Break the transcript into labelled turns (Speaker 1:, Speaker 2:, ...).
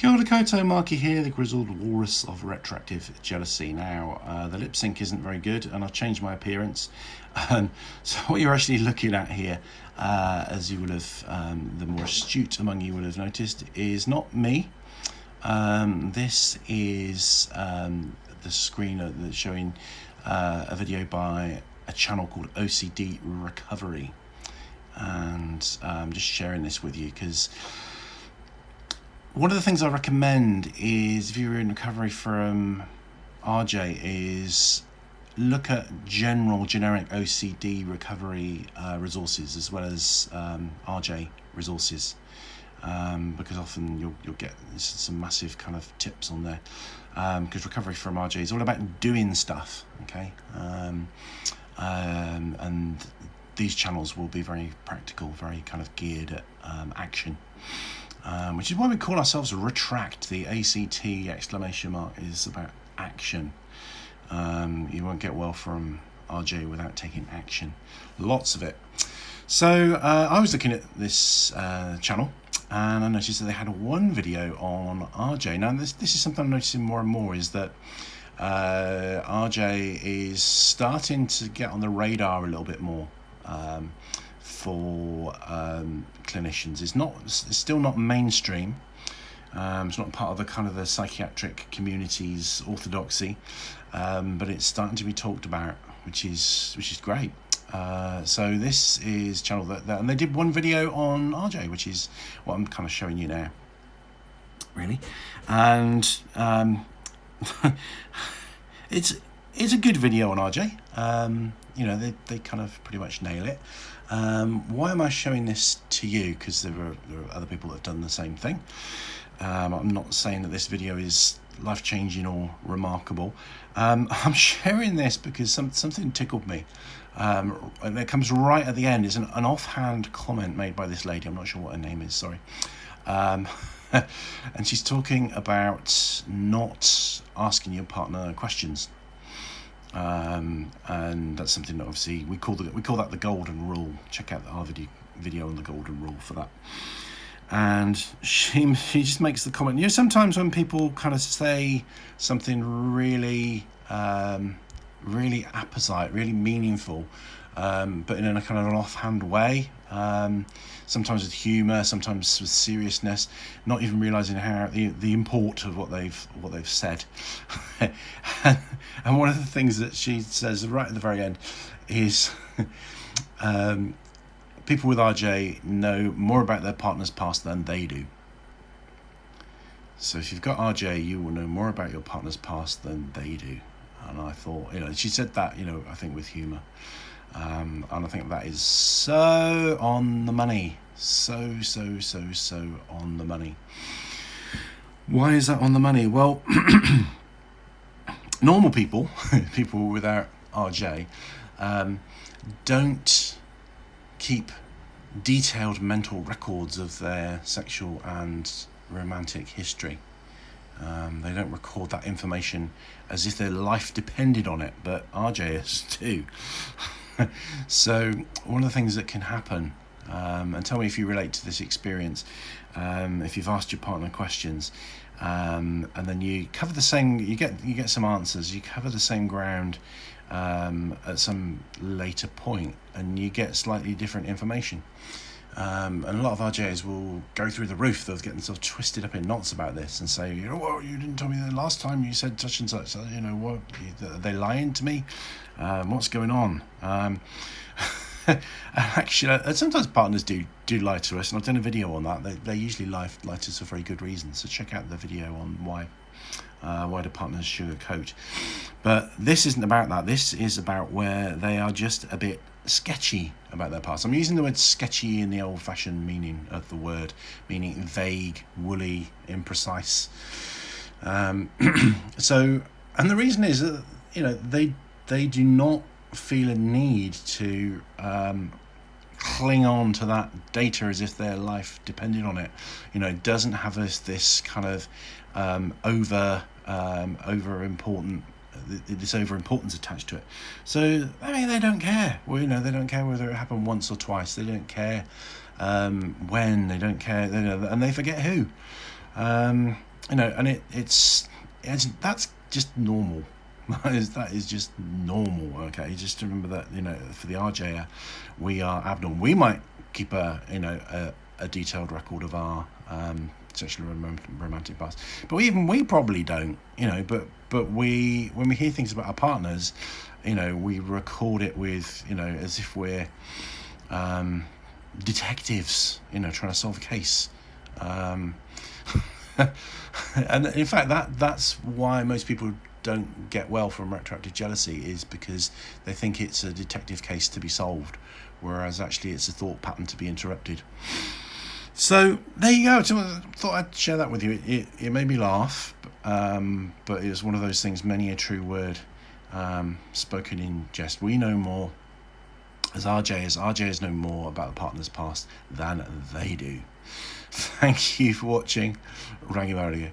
Speaker 1: Kia ora koutou, Markie here, the grizzled walrus of retroactive jealousy. Now, the lip sync isn't very good, and I've changed my appearance. So what you're actually looking at here, as you will have, the more astute among you will have noticed, is not me. This is the screen that's showing a video by a channel called OCD Recovery. And I'm just sharing this with you because one of the things I recommend is, if you're in recovery from RJ, is look at generic OCD recovery resources as well as RJ resources, because often you'll get some massive kind of tips on there, because recovery from RJ is all about doing stuff, okay, and these channels will be very practical, very kind of geared at action. Which is why we call ourselves Retract. The ACT exclamation mark is about action. You won't get well from RJ without taking action. Lots of it. So I was looking at this channel, and I noticed that they had one video on RJ. Now this is something I'm noticing more and more, is that RJ is starting to get on the radar a little bit more. For clinicians. It's still not mainstream. It's not part of the kind of the psychiatric community's orthodoxy, but it's starting to be talked about, which is great. So this is channel that and they did one video on RJ, which is what I'm kind of showing you now, really. And it's a good video on RJ. You know, they kind of pretty much nail it. Why am I showing this to you? Because there are other people that have done the same thing. I'm not saying that this video is life-changing or remarkable. I'm sharing this because something tickled me. And it comes right at the end. It's an offhand comment made by this lady. I'm not sure what her name is, sorry. And she's talking about not asking your partner questions. And that's something that obviously we call that the golden rule. Check out our video on the golden rule for that. And she just makes the comment, you know, sometimes when people kind of say something really really apposite, really meaningful, but in a kind of an offhand way, sometimes with humour, sometimes with seriousness, not even realising how the import of what they've said. And one of the things that she says right at the very end is, people with RJ know more about their partner's past than they do. So if you've got RJ, you will know more about your partner's past than they do. And I thought, you know, she said that, you know, I think with humour. And I think that is so on the money. So on the money. Why is that on the money? Well, normal people, people without RJ, don't keep detailed mental records of their sexual and romantic history. They don't record that information as if their life depended on it, but RJs do. So one of the things that can happen, and tell me if you relate to this experience, if you've asked your partner questions, and then you cover the same, you get some answers, you cover the same ground at some later point, and you get slightly different information. And a lot of RJs will go through the roof. They'll get themselves twisted up in knots about this and say, you know, well, you didn't tell me the last time you said such and such. You know, what, are they lying to me? What's going on? Actually, sometimes partners do lie to us, and I've done a video on that. They usually lie to us for very good reasons. So check out the video on why do partners sugarcoat. But this isn't about that. This is about where they are just a bit sketchy about their past. I'm using the word sketchy in the old-fashioned meaning of the word, meaning vague, woolly, imprecise. So, and the reason is that, you know, they do not feel a need to cling on to that data as if their life depended on it. You know, it doesn't have this kind of over important, this over importance attached to it. So I mean, they don't care. Well, you know, they don't care whether it happened once or twice. They don't care when. They don't care. And they forget who. and it's that's just normal. That is just normal. Okay, just remember that for the RJ, we are abnormal. We might keep a detailed record of our sexually romantic past, but we probably don't. But we, when we hear things about our partners, we record it with as if we're detectives, trying to solve a case. And in fact, that's why most people don't get well from retroactive jealousy, is because they think it's a detective case to be solved, whereas actually it's a thought pattern to be interrupted. So there you go. So I thought I'd share that with you. It made me laugh, but it was one of those things, many a true word spoken in jest. We know more as RJs know more about the partner's past than they do. Thank you for watching. Rangimarie.